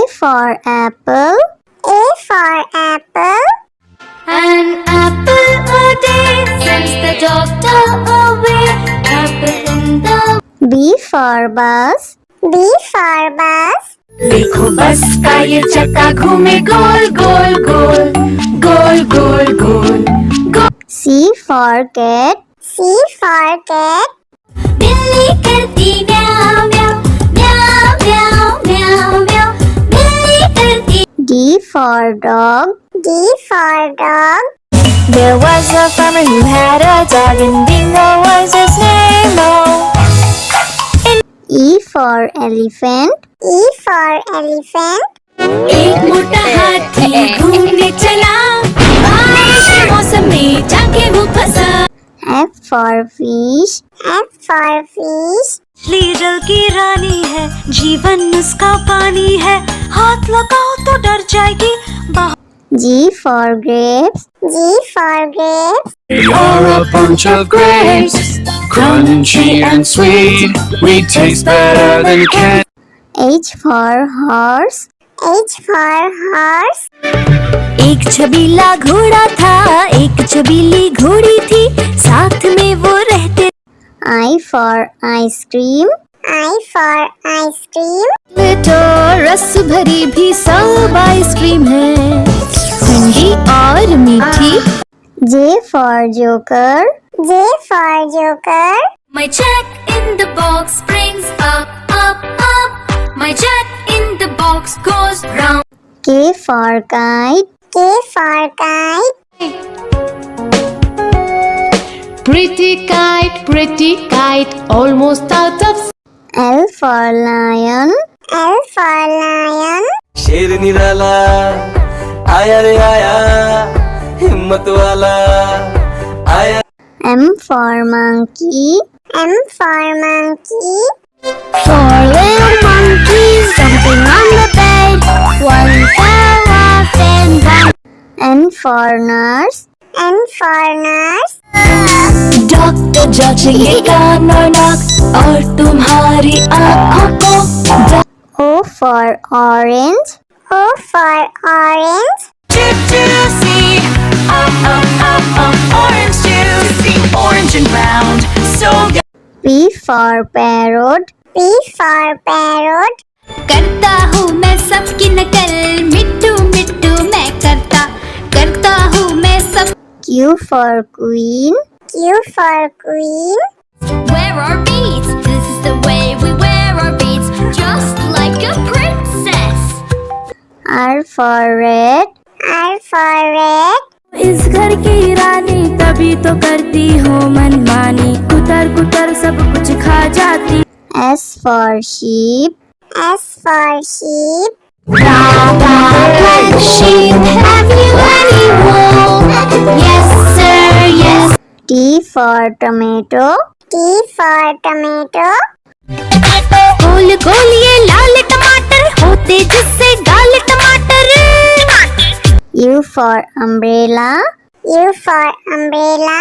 for apple. A for apple. An apple a day sends the doctor away. Apple in the B for bus. B for bus. देखो बस का ये चक्का घूमे गोल गोल गोल गोल गोल गोल गोल। C for cat. C for cat. बिल्ली करती म्याऊ म्याऊ म्याऊ म्याऊ म्याऊ म्याऊ। बिल्ली करती। D for dog. D for dog. There was a farmer who had a dog and Bingo was his name. Oh. E for elephant. E for elephant. एक मोटा हाथी घूमने चला बारिश के मौसम में जाके वो फंसा। F for fish. F for fish. मछली जल की रानी है, जीवन उसका पानी है, हाथ लगाओ तो डर जाएगी। G for grapes. G for grapes. We are a bunch of grapes, crunchy and sweet. We taste better than cat. H for horse. H for horse. एक छबीला घोड़ा था, एक छबीली घोड़ी थी, साथ में वो रहते। I for ice cream. I for ice cream. तो रस भरी भी सब आइसक्रीम है, ठंडी और मीठी। J for joker. J for joker. My jack in the box brings up up up. My jack in the box goes round. K for kite. K for kite. Pretty kite, almost out of. L for lion. L for lion. शेर निराला आया रे आया, हिम्मत वाला आया। M for monkey. M for monkey. Four little monkeys jumping on the bed. One fell off and bumped. N for nurse. N for nurse. Doctor जांचेंगे कान और नाक और तुम्हारी आँखों को। O for orange. O for orange. Juicy, orange juicy, orange and round, so good. P for parrot. P for parrot. करता हूँ मैं सबकी नकल, मिट्टू मिट्टू मैं करता हूँ मैं सब। Q for queen. Q for queen. Wear our beads, this is the way we wear our beads, just like a princess. R for red. R for red. इस घर की रानी तभी तो करती हो मनमानी, कुतर कुतर सब कुछ खा जाती। S for sheep. S for sheep. Black sheep, have you any wool? Yes sir, yes. T for tomato. T for tomato. गोल गोल ये लाल टमाटर होते जिससे गाल टमाटर। U for umbrella. U for umbrella.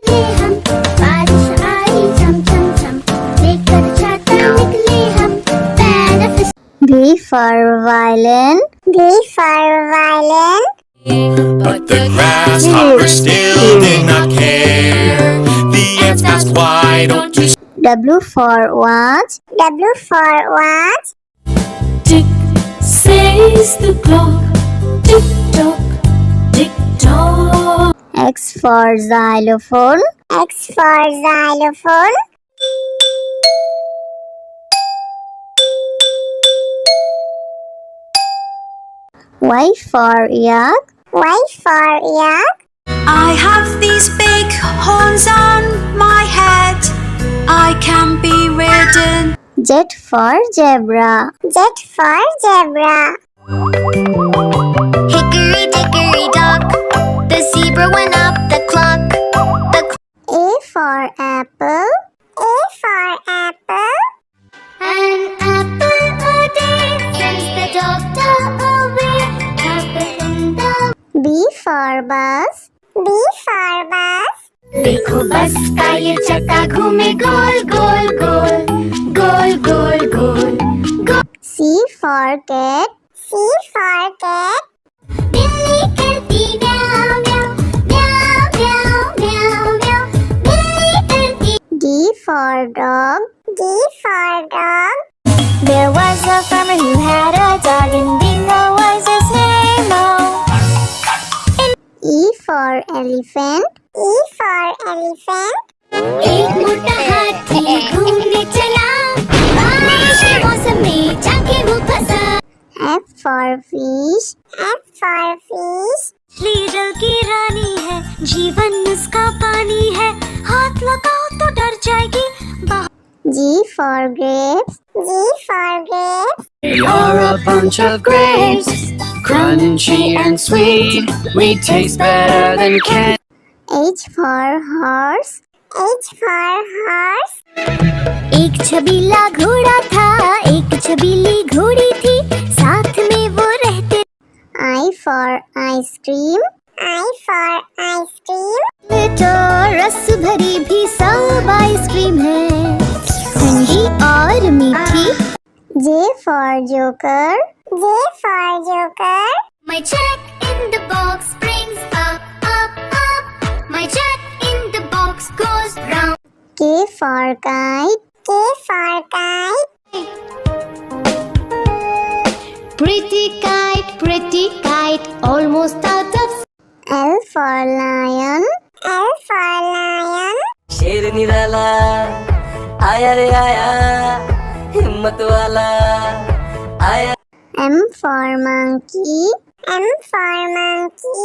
हम बारिश आई झम झम झम, लेकर छाता निकले हम पैर। V for violin. V for violin. But the grasshoppers still did not care. The ants asked, why don't you W for watch. W for watch. Tick says the clock, tick tock, tick tock. X for xylophone. X for xylophone. Y for yak. Y for yak. I have these big horns on my head, I can be ridden. Z for zebra. Z for zebra. Hickory dickory dock, the zebra went up the clock. A for apple. A for apple. An apple a day sends the doctor away. Apple in the B for bus. B for bus. देखो बस का ये चक्का घूमे गोल गोल गोल गोल गोल गोल गोल। C for cat. C for cat. बिल्ली करती म्याऊं म्याऊं म्याऊं म्याऊं म्याऊं म्याऊं बिल्ली करती D for dog. D for dog. There was a farmer who had a dog, and Bingo was his name. E for elephant. E for elephant. एक मोटा हाथी घूमने चला बारिश के मौसम में जाके वो फंसा F for fish. F for fish. मछली जल की रानी है, जीवन उसका पानी है, हाथ लगाओ तो डर जाएगी। G for grapes. G for grapes. We are a bunch of grapes, crunchy and sweet. We taste better than candy. H for horse. H for horse. एक छबीला घोड़ा था एक छबीली घोड़ी थी साथ में वो रहते I for ice cream. I for ice cream. तो रस भरी भी सब आइसक्रीम है ठंडी और मीठी J for joker. J for joker. My jack in the box brings up up up My jack in the box goes round K for kite. K for kite. Pretty kite, almost out of L for lion. L for lion. शेर निराला आया रे आया हिम्मत वाला आया M for monkey. M for monkey.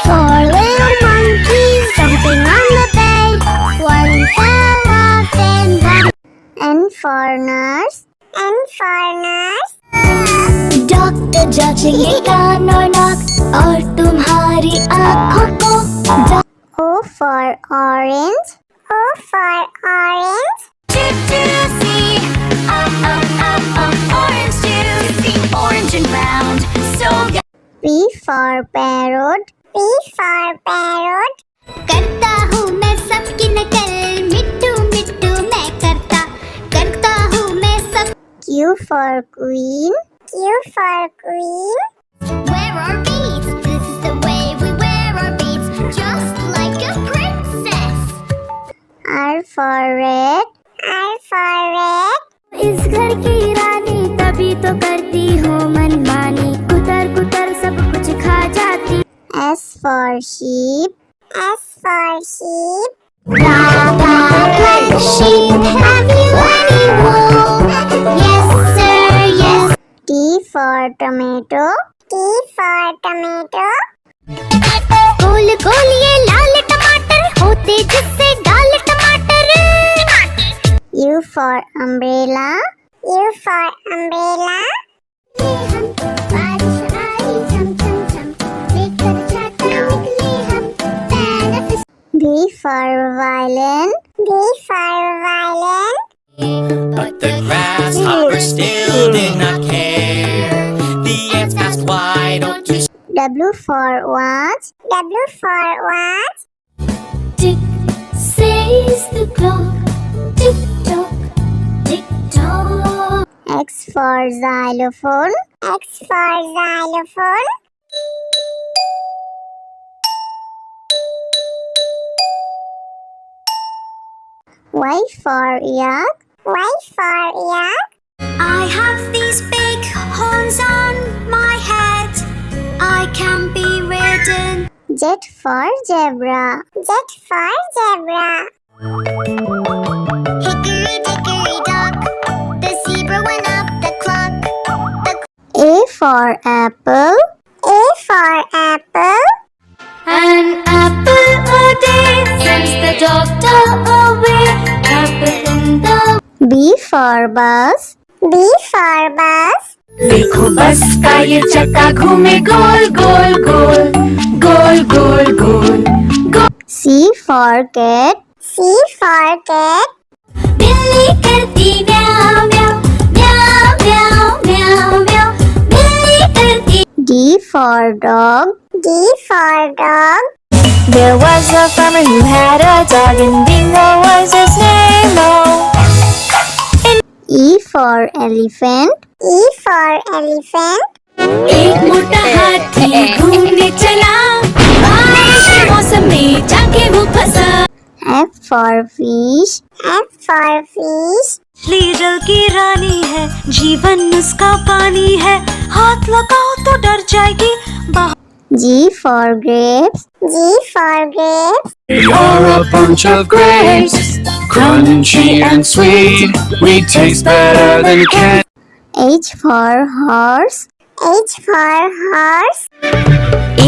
Four little monkeys jumping on the bed One fell off and one N for nurse. N for nurse. Doctor जांचेंगे कान और नाक और तुम्हारी आँखों को O for orange. O for orange. Orange juice, orange and round, so good. P for parrot. P for parrot. करता हूँ मैं सबकी नकल मिट्टू मिट्टू मैं करता हूँ मैं सब Q for queen. Q for queen. Wear our beads, this is the way we wear our beads Just like a princess R for red. R for red. इस घर की रानी तभी तो करती हूँ मनमानी कुतर कुतर सब कुछ खा जाती S for sheep. S for sheep. Like sheep, have you any wool? Yes sir, yes T for tomato. T for tomato. गोल गोल ये लाल टमाटर होते जिससे डाल टमाटर U for umbrella. U for umbrella. बारिश आई झम झम झम लेकर छाता निकले हम benefit V for violin. V for violin. But the grasshopper still did not care. The ants asked, why don't you W for watch. W for watch. Tick says the clock Tick tock Tick tock X for xylophone. X for xylophone. Y for yak. Y for yak. I have these big horns on my head, I can be ridden. Z for zebra. Z for zebra. Hickory dickory dock The zebra went up the clock A for apple. A for apple. An apple a day sends the doctor away. Apple in the B for bus. B for bus. देखो बस का ये चक्का घूमे गोल गोल गोल गोल गोल गोल गोल C for cat. C for cat. बिल्ली करती म्याऊं म्याऊं म्याऊं म्याऊं म्याऊं म्याऊं बिल्ली करती D for dog. D for dog. There was a farmer who had a dog, and Bingo was his name. E for elephant. E for elephant. एक मोटा हाथी घूमने चला, बारिश के मौसम में जाके वो फंसा। F for fish. F for fish. मछली जल की रानी है, जीवन उसका पानी है, हाथ लगाओ तो डर जाएगी। G for grapes. G for grapes. We are a bunch of grapes, crunchy and sweet. We taste better than candy. H for horse. H for horse.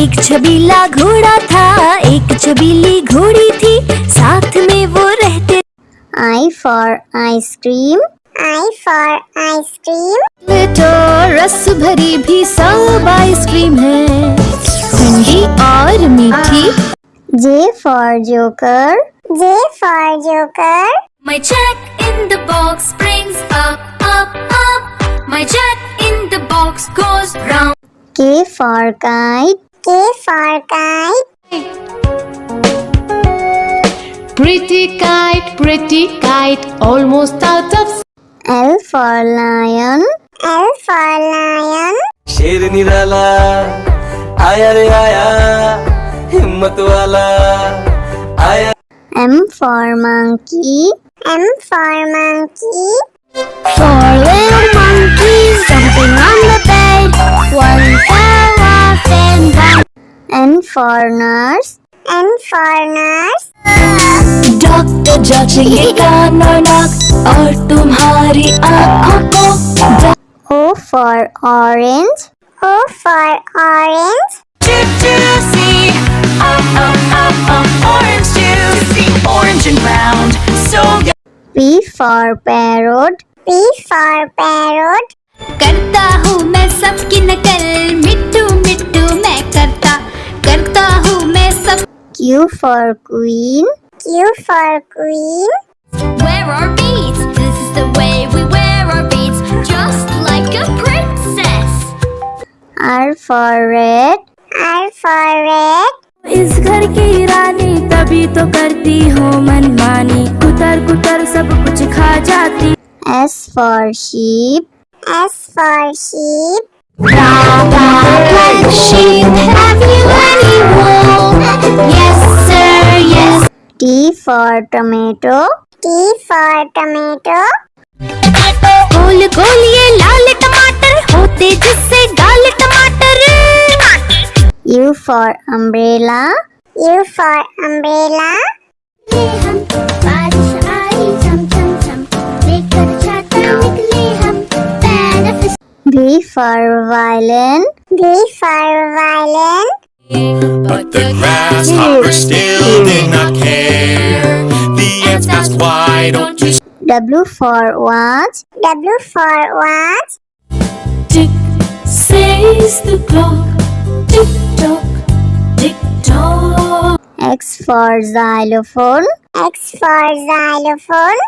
एक छबीला घोड़ा था, एक छबीली घोड़ी थी, साथ में वो रहते। I for ice cream. I for ice cream. तो रस भरी भी सब आइसक्रीम है, ठंडी और मीठी। J for joker. J for joker. My jack in the box brings up, up, up. My jack in the box goes round. K for kite. K for kite. pretty kite, almost out of L for lion. L for lion. शेर निराला आया रे आया, हिम्मत वाला आया। M for monkey. M for monkey. Four little monkeys jumping on the bed. One fell off and down. N for nurse. N for nurse. Doctor जांचेंगे कान और नाक और तुम्हारी आँखों को। O for orange. O for orange. Juicy, orange juicy, orange and round, so good. P for parrot. P for parrot. करता हूँ मैं सबकी नकल, मिट्टू मिट्टू मैं करता हूँ मैं सब। Q for queen. Q for queen. Wear our beads, this is the way we wear our beads, just like a princess. R for red. R for red. इस घर की रानी तभी तो करती हो मनमानी, कुतर कुतर सब कुछ खा जाती। S for sheep. S for sheep. Black sheep, have you any wool? Yes, sir, yes. T for tomato. T for tomato. गोल गोल ये लाल टमाटर होते जिससे गाल टमाटर। U for umbrella. U for umbrella. हम बारिश आई झम झम झम, लेकर छाता निकले हम, benefit. V for violin. V for violin. But the grasshopper still did not care. The ants asked, why don't you W for watch. W for watch. Tick says the clock, tick tock, tick tock. X for xylophone. X for xylophone.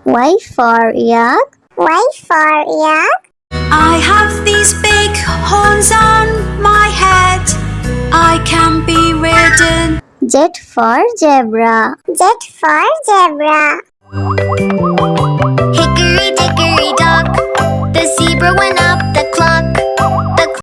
Y for yak. Y for yak. I have these big horns on my head, I can be ridden. Z for zebra. Z for zebra. Hickory dickory dock, the zebra went up the clock.